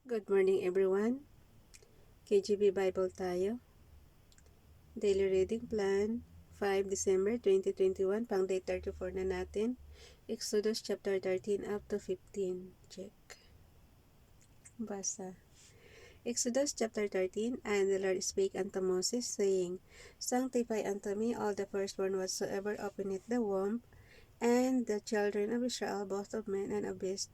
Good morning everyone. KGB Bible tayo. Daily reading plan, 5 December 2021, pang day 34 na natin. Exodus chapter 13 up to 15. Check. Basa. Exodus chapter 13, And the Lord spake unto Moses, saying, Sanctify unto me all the firstborn whatsoever openeth the womb, and the children of Israel, both of men and of beasts,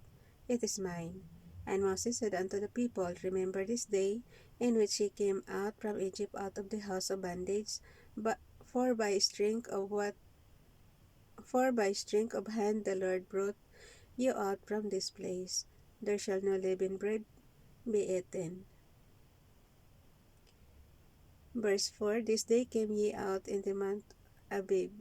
it is mine. And Moses said unto the people, Remember this day, in which ye came out from Egypt out of the house of bondage, but for by strength of hand the Lord brought you out from this place. There shall no leavened bread be eaten. Verse 4, This day came ye out in the month Abib,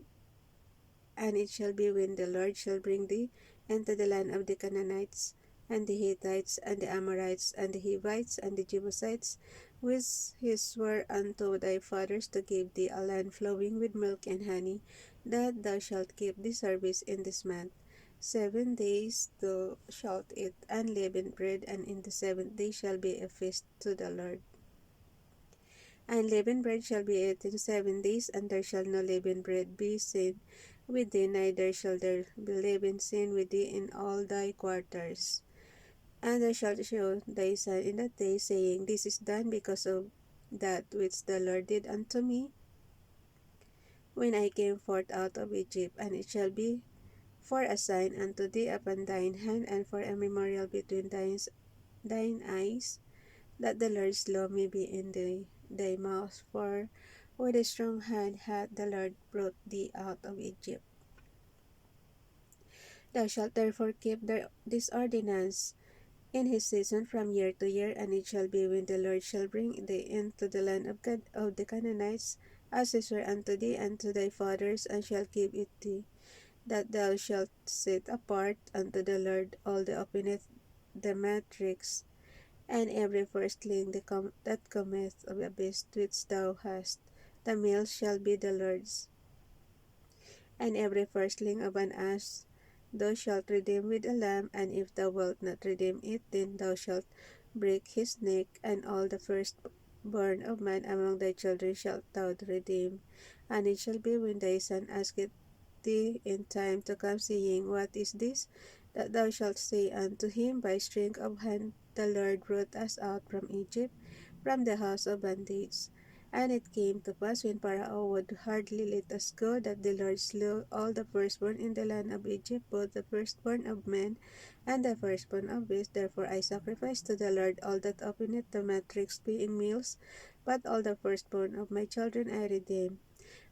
and it shall be when the Lord shall bring thee into the land of the Canaanites, and the Hittites, and the Amorites, and the Hivites, and the Jebusites, which he swore unto thy fathers to give thee a land flowing with milk and honey, that thou shalt keep the service in this month. 7 days thou shalt eat unleavened bread, and in the 7th day shall be a feast to the Lord. Unleavened bread shall be eaten 7 days, and there shall no leavened bread be seen with thee, neither shall there be leaven seen with thee in all thy quarters. And thou shalt show thy son in that day, saying, This is done because of that which the Lord did unto me when I came forth out of Egypt, and it shall be for a sign unto thee upon thine hand, and for a memorial between thine eyes, that the Lord's law may be in thy mouth. For with a strong hand hath the Lord brought thee out of Egypt. Thou shalt therefore keep this ordinance in his season from year to year, and it shall be when the Lord shall bring thee into the land of God of the Canaanites, as he sware unto thee and to thy fathers, and shall give it thee, that thou shalt set apart unto the Lord all that openeth the matrix, and every firstling that cometh of a beast which thou hast, the male shall be the Lord's. And every firstling of an ass thou shalt redeem with a lamb, and if thou wilt not redeem it, then thou shalt break his neck, and all the firstborn of man among thy children shalt thou redeem. And it shall be when thy son asketh thee in time to come, saying, What is this? That thou shalt say unto him, By strength of hand the Lord brought us out from Egypt, from the house of bondage. And it came to pass, when Pharaoh would hardly let us go, that the Lord slew all the firstborn in the land of Egypt, both the firstborn of men and the firstborn of beasts. Therefore I sacrificed to the Lord all that openeth the matrix, being males, but all the firstborn of my children I redeem.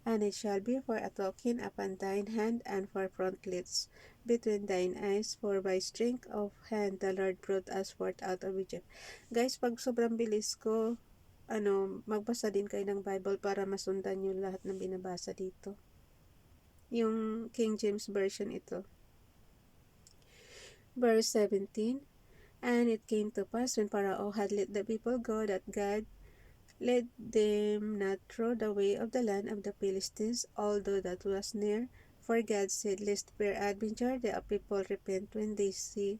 And it shall be for a token upon thine hand, and for frontlets between thine eyes, for by strength of hand the Lord brought us forth out of Egypt. Guys, pag sobrang bilis ko, magbasa din kayo ng Bible para masundan nyo lahat ng binabasa dito. Yung King James Version ito. Verse 17, And it came to pass, when Pharaoh had let the people go, that God led them not through the way of the land of the Philistines, although that was near. For God said, Lest peradventure the people repent when they see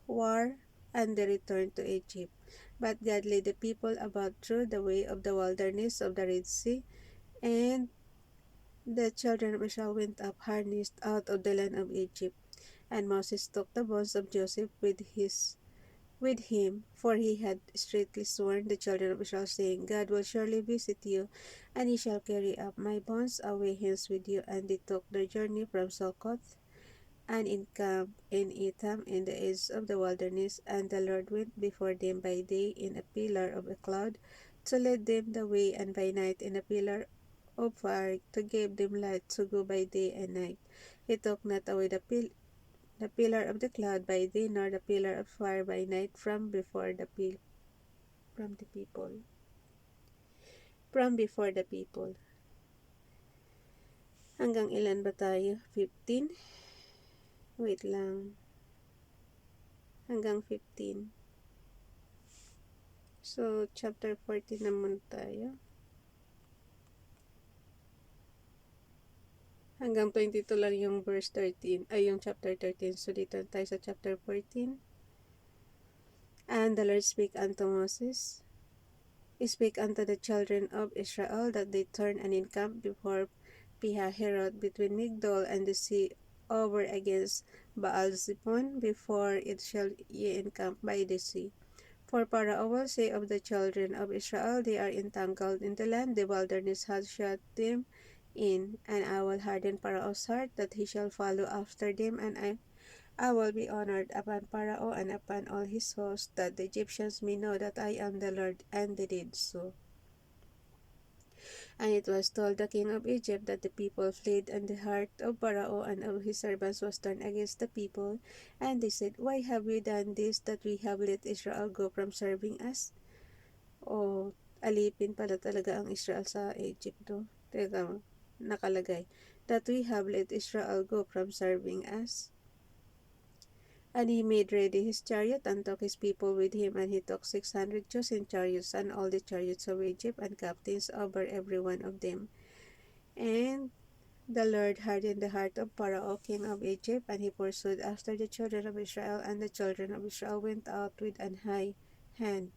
war, and they return to Egypt. But God led the people about through the way of the wilderness of the Red Sea, and the children of Israel went up harnessed out of the land of Egypt. And Moses took the bones of Joseph with him, for he had straitly sworn the children of Israel, saying, God will surely visit you, and he shall carry up my bones away hence with you. And they took their journey from Succoth, and encamped in Etham in the edge of the wilderness. And the Lord went before them by day in a pillar of a cloud, to lead them the way, and by night in a pillar of fire, to give them light to go by day and night. He took not away the pillar of the cloud by day, nor the pillar of fire by night from before the people. From before the people. Hanggang ilan ba tayo? 15? Wait lang. Hanggang 15. So, chapter 14 naman tayo. Hanggang 22 lang yung verse 13. Ay, yung chapter 13. So, dito tayo sa chapter 14. And the Lord spake unto Moses, Speak unto the children of Israel that they turn and encamp before Pihahiroth between Migdol and the sea over against Baal-Zephon, before it shall ye encamp by the sea. For Pharaoh will say of the children of Israel, They are entangled in the land, the wilderness hath shut them in, and I will harden Pharaoh's heart, that he shall follow after them, and I will be honored upon Pharaoh and upon all his host, that the Egyptians may know that I am the Lord. And they did so. And it was told the king of Egypt that the people fled, and the heart of Pharaoh and of his servants was turned against the people. And they said, Why have we done this, that we have let Israel go from serving us? O, alipin pala talaga ang Israel sa Egypt, no? Teka, nakalagay, that we have let Israel go from serving us. And he made ready his chariot, and took his people with him, and he took 600 chosen chariots, and all the chariots of Egypt, and captains over every one of them. And the Lord hardened the heart of Pharaoh, king of Egypt, and he pursued after the children of Israel, and the children of Israel went out with an high hand.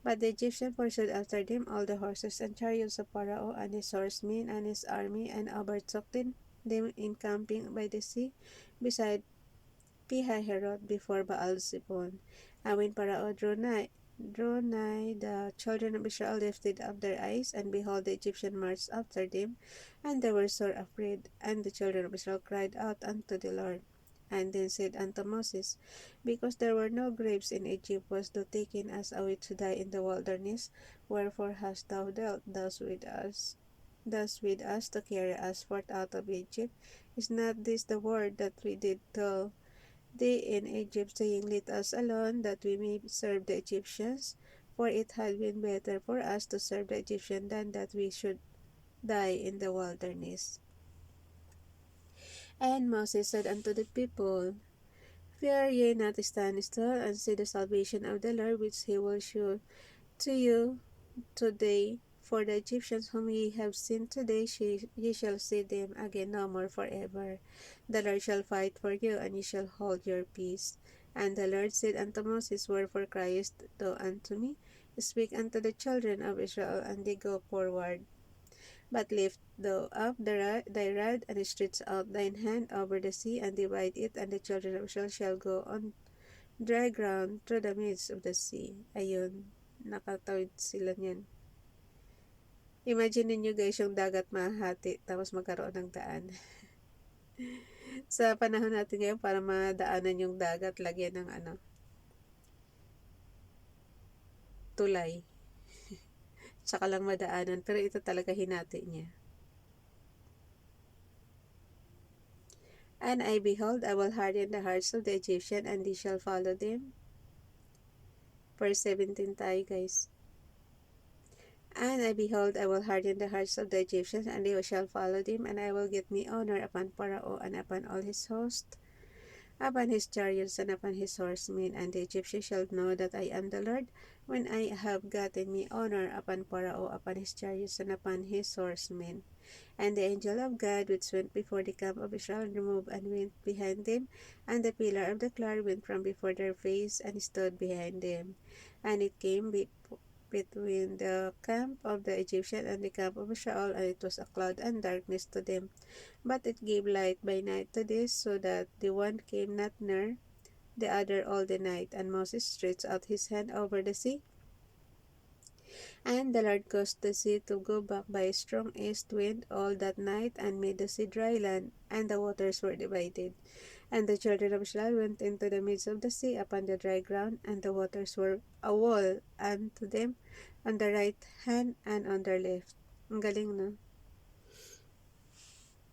But the Egyptians pursued after them all the horses and chariots of Pharaoh, and his horsemen, and his army, and overtook them encamping by the sea, beside Pihahiroth, before Baal-Zephon. And when Pharaoh drew nigh, the children of Israel lifted up their eyes, and behold, the Egyptian marched after them, and they were sore afraid. And the children of Israel cried out unto the Lord. And then said unto Moses, Because there were no graves in Egypt, was thou taken us away to die in the wilderness? Wherefore hast thou dealt thus with us to carry us forth out of Egypt? Is not this the word that we did tell thee in Egypt, saying, Let us alone, that we may serve the Egyptians? For it had been better for us to serve the Egyptians than that we should die in the wilderness. And Moses said unto the people, Fear ye not, stand still, and see the salvation of the Lord, which he will shew to you today. For the Egyptians whom ye have seen today, ye shall see them again no more forever. The Lord shall fight for you, and ye shall hold your peace. And the Lord said unto Moses, Wherefore criest thou unto me? Speak unto the children of Israel, and they go forward. But lift thou up thy rod, and stretch out thine hand over the sea, and divide it, and the children of Israel shall go on dry ground through the midst of the sea. Ayun, nakatawid sila niyan. Imagine niyo guys, yung dagat mahati, tapos magkaroon ng daan. Sa panahon natin ngayon, para madaanan yung dagat, lagyan ng tulay. Tsaka lang madaanan, pero ito talaga hinati niya. And I behold, I will harden the hearts of the Egyptian, and they shall follow them. Verse 17 tayo guys. And I behold, I will harden the hearts of the Egyptians, and they shall follow them, and I will get me honor upon Pharaoh and upon all his host, upon his chariots and upon his horsemen. And the Egyptians shall know that I am the Lord, when I have gotten me honor upon Pharaoh, upon his chariots, and upon his horsemen. And the angel of God, which went before the camp of Israel, removed and went behind them, and the pillar of the cloud went from before their face, and stood behind them. And it came between the camp of the Egyptian and the camp of Israel, and it was a cloud and darkness to them. But it gave light by night to this, so that the one came not near the other all the night. And Moses stretched out his hand over the sea, and the Lord caused the sea to go back by a strong east wind all that night, and made the sea dry land, and the waters were divided. And the children of Israel went into the midst of the sea upon the dry ground, and the waters were a wall unto them on the right hand and on their left. Ang galing, no?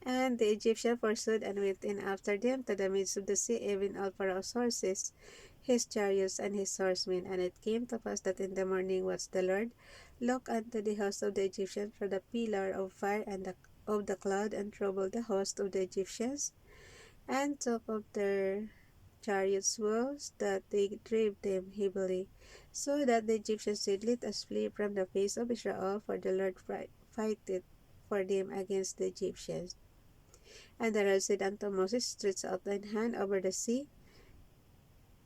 And the Egyptian pursued and went in after them to the midst of the sea, even all Pharaoh's horses, his chariots, and his horsemen. And it came to pass that in the morning watched the Lord look unto the host of the Egyptians from the pillar of fire and of the cloud, and troubled the host of the Egyptians, and took of their chariots wheels, that they drave them heavily. So that the Egyptians said, Let us flee from the face of Israel, for the Lord fighteth for them against the Egyptians. And the Lord said unto Moses, Stretch out thine hand over the sea,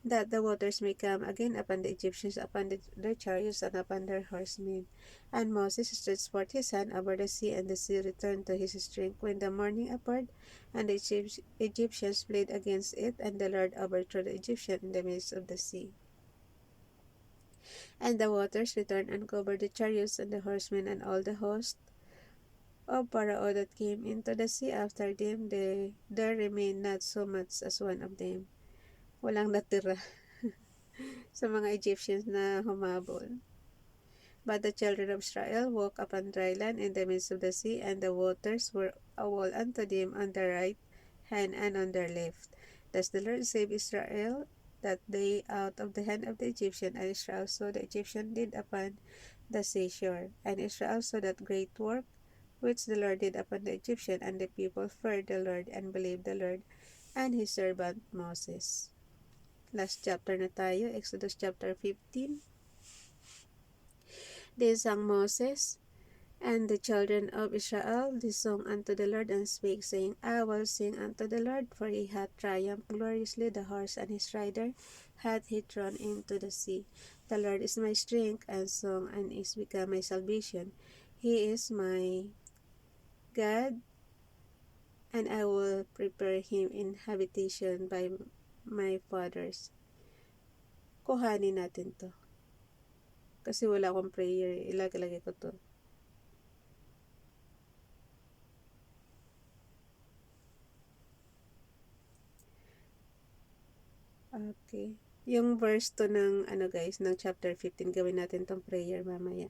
that the waters may come again upon the Egyptians, upon their chariots, and upon their horsemen. And Moses stretched forth his hand over the sea, and the sea returned to his strength when the morning appeared, and the Egyptians fled against it, and the Lord overthrew the Egyptian in the midst of the sea. And the waters returned and covered the chariots and the horsemen and all the host of Pharaoh that came into the sea after them. There remained not so much as one of them. Walang natira sa mga Egyptians na humabol. But the children of Israel walked upon dry land in the midst of the sea, and the waters were a wall unto them on their right hand and on their left. Thus the Lord saved Israel that day out of the hand of the Egyptian, and Israel saw the Egyptian did upon the seashore. And Israel saw that great work which the Lord did upon the Egyptian, and the people feared the Lord and believed the Lord and his servant Moses. Last chapter na tayo, Exodus chapter 15. Then sang Moses and the children of Israel this song unto the Lord, and spake, saying, I will sing unto the Lord, for he hath triumphed gloriously, the horse and his rider hath he thrown into the sea. The Lord is my strength and song, and is become my salvation. He is my God, and I will prepare him in habitation by my fathers. Kuhanin natin to. Kasi wala akong prayer. Ilagay ko to. Okay. Yung verse to ng, guys, ng chapter 15, gawin natin tong prayer mamaya.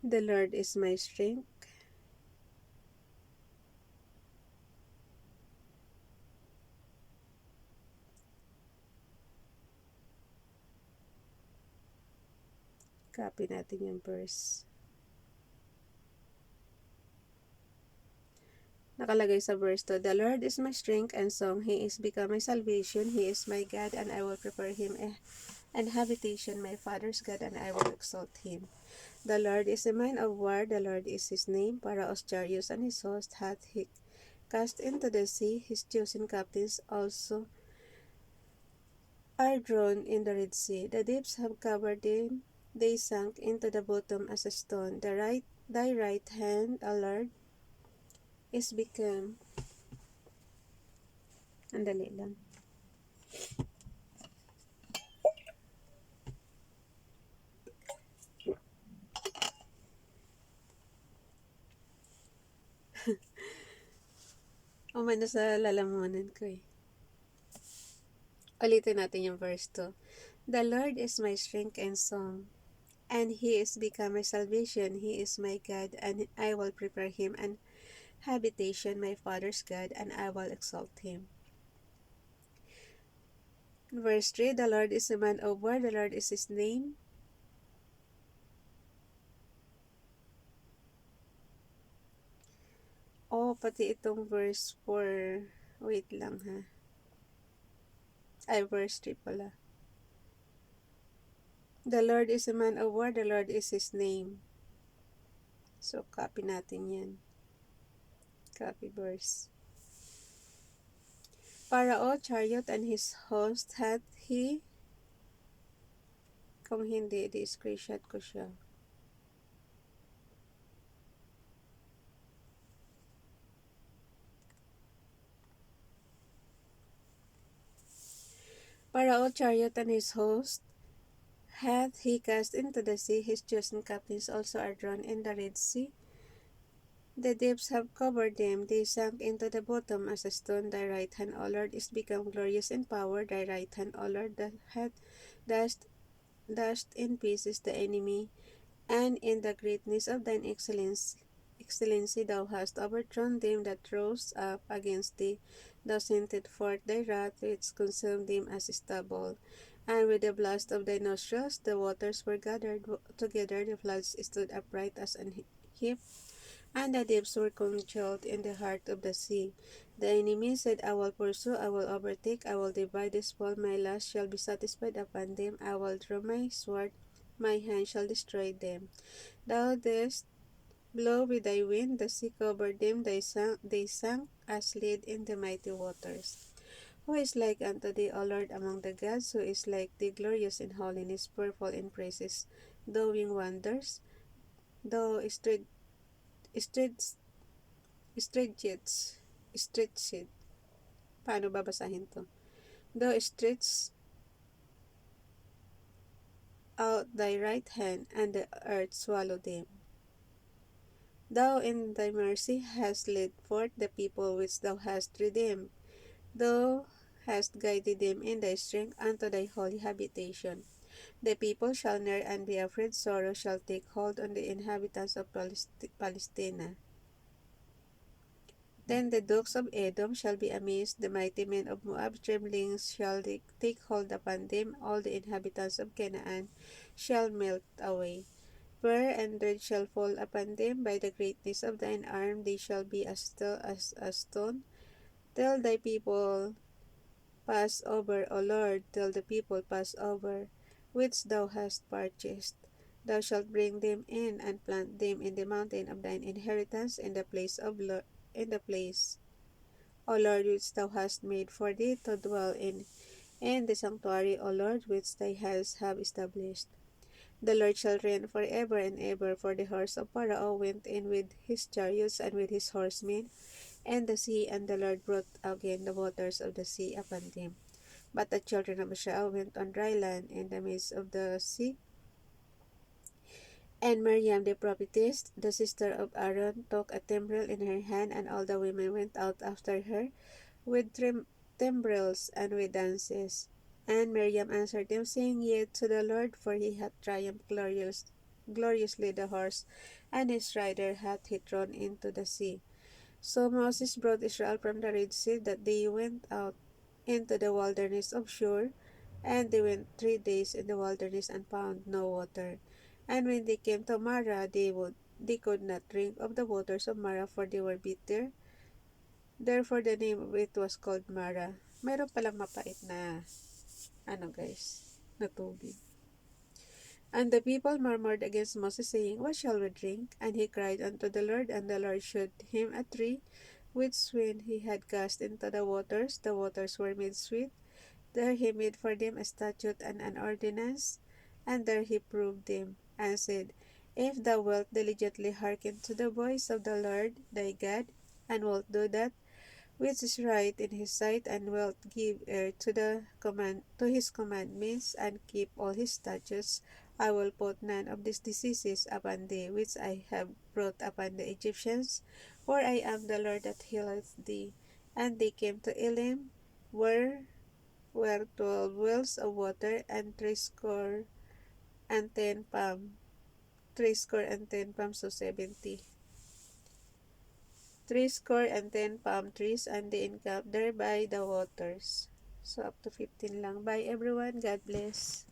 The Lord is my strength. Copy natin yung verse. Nakalagay sa verse to, the Lord is my strength and song. He is become my salvation. He is my God, and I will prepare him an habitation, my father's God, and I will exalt him. The Lord is a man of war. The Lord is his name. Pharaoh's chariots and his host hath he cast into the sea. His chosen captains also are drowned in the Red Sea. The deeps have covered them. They sank into the bottom as a stone. Thy right hand, O Lord, is become. Andali lang. Umano sa lalamunan ko eh. Ulitin natin yung verse 2. The Lord is my strength and song, and he is become my salvation. He is my God, and I will prepare him an habitation, my father's God, and I will exalt him. Verse 3, the Lord is a man of war. The Lord is his name. Pati itong verse 4. Wait lang ha. Ay, verse 3 pala. The Lord is a man of war. The Lord is his name. So, copy natin yan. Copy verse. Pharaoh, chariot, and his host hath he. Kung hindi, di-screenshot ko siya. Pharaoh, chariot, and his host hath he cast into the sea. His chosen captains also are drawn in the Red Sea. The deeps have covered them. They sank into the bottom as a stone. Thy right hand, O Lord, is become glorious in power. Thy right hand, O Lord, that hath dashed in pieces the enemy, and in the greatness of thine excellency thou hast overthrown them that rose up against thee. Thou sentest forth thy wrath, which consumed them as stubble. And with the blast of thy nostrils the waters were gathered together, the floods stood upright as an heap, and the deeps were congealed in the heart of the sea. The enemy said, I will pursue, I will overtake, I will divide the spoil, my lust shall be satisfied upon them. I will draw my sword, my hand shall destroy them. Thou didst Blow with thy wind, the sea covered them, they sank as lead in the mighty waters. Who is like unto thee, O Lord, among the gods? Who is like thee, glorious in holiness, fearful in praises, doing wonders? Thou stretchest, stretched, paano babasahin to? Thou stretched out thy right hand, and the earth swallowed them. Thou in thy mercy hast led forth the people which thou hast redeemed. Thou hast guided them in thy strength unto thy holy habitation. The people shall ne'er and be afraid, sorrow shall take hold on the inhabitants of Palestina. Then the dukes of Edom shall be amazed, the mighty men of Moab trembling shall take hold upon them, all the inhabitants of Canaan shall melt away. Fear and dread shall fall upon them, by the greatness of thine arm they shall be as still as a stone. Tell thy people pass over, O Lord, till the people pass over, which thou hast purchased. Thou shalt bring them in and plant them in the mountain of thine inheritance, in the place, O Lord, which thou hast made for thee to dwell in the sanctuary, O Lord, which thy hands have established. The Lord shall reign forever and ever, for the horse of Pharaoh went in with his chariots and with his horsemen, and the sea, and the Lord brought again the waters of the sea upon them. But the children of Israel went on dry land in the midst of the sea. And Miriam the prophetess, the sister of Aaron, took a timbrel in her hand, and all the women went out after her with timbrels and with dances. And Miriam answered them, saying, Yet to the Lord, for he hath triumphed gloriously the horse, and his rider hath he thrown into the sea. So Moses brought Israel from the Red Sea, that they went out into the wilderness of Shur, and they went 3 days in the wilderness and found no water. And when they came to Marah, they could not drink of the waters of Marah, for they were bitter. Therefore the name of it was called Marah. Mayroon palang mapait na, guys, na tubig. And the people murmured against Moses, saying, What shall we drink? And he cried unto the Lord, and the Lord shewed him a tree, which when he had cast into the waters were made sweet. There he made for them a statute and an ordinance, and there he proved them, and said, If thou wilt diligently hearken to the voice of the Lord thy God, and wilt do that which is right in his sight, and wilt give ear to his commandments, and keep all his statutes, I will put none of these diseases upon thee, which I have brought upon the Egyptians, for I am the Lord that healeth thee. And they came to Elim, where were 12 wells of water, and threescore and 10 palms, so 70. Threescore and 10 palm trees, and they encamped there by the waters. So, up to 15 lang. Bye, everyone. God bless.